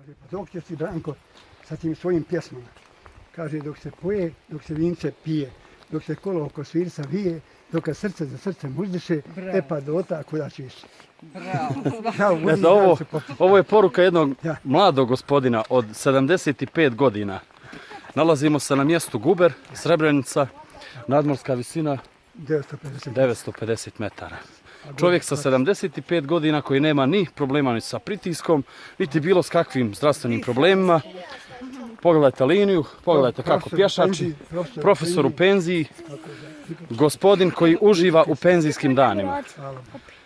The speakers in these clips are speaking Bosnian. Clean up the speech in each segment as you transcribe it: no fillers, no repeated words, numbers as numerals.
Kaže, pa dok će si Branko sa tim svojim pjesmama. Kaže, dok se poje, dok se vince pije, dok se kolo oko svirca vije, dok srce za srce muzdiše, pa do ota kuda ću ići. Bravo. Ovo je poruka jednog mladog gospodina od 75 godina. Nalazimo se na mjestu Guber, Srebrenica, nadmorska visina 950 metara. Čovjek sa 75 godina koji nema ni problema ni sa pritiskom, niti bilo s kakvim zdravstvenim problemima. Pogledajte liniju, pogledajte kako pješači, profesor u penziji, gospodin koji uživa u penzijskim danima.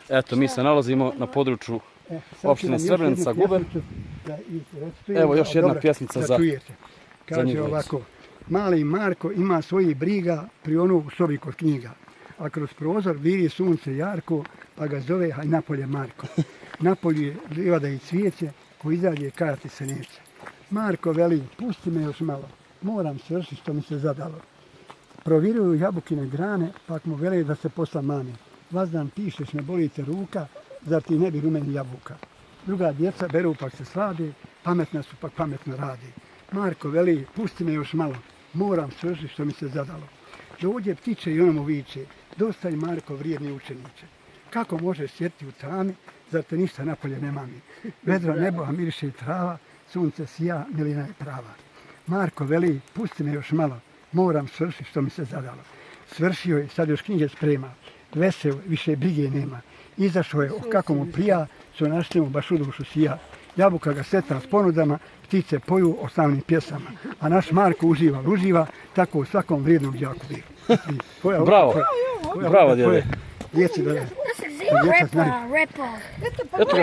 Eto, mi se nalazimo na području opštine Srebrenica, Guber. Evo još jedna pjesmica za njih. Kaže ovako, mali Marko ima svojih briga pri onu u sobi kod knjiga, a kroz prozor viri sunce jarko, pa ga zove haj napolje Marko. Napolju je livada i cvijeće, ko izađe kajati se neće. Marko veli, pusti me još malo, moram svršiti što mi se zadalo. Proviruju jabukine grane, pak mu vele da se posla mami. Vazdan pišeš, ne boli te ruka, zar ti ne bi rumeni jabuka. Druga djeca beru pak se slade, pametna su pak pametno radi. Marko veli, pusti me još malo, moram svršiti što mi se zadalo. Dođe ptiče i ono mu viče, dosta je Marko vrijedni učeniče. Kako možeš sjetiti u tami, zar te ništa napolje ne mami. Vedro nebo, a miriše i trava, sunce sija, milina je prava. Marko veli, pusti me još malo, moram svršiti što mi se zadalo. Svršio je, sad još knjige sprema, vesel, više brige nema. Izašao je, kako mu prija, su našli mu baš u dušu sija. Jabuka ga seta s ponudama, ptice poju o slavnim pjesama. A naš Marko uživa, tako u svakom vrijednom đaku bio. Bravo, bravo djede. Djeci da Repo. Eto,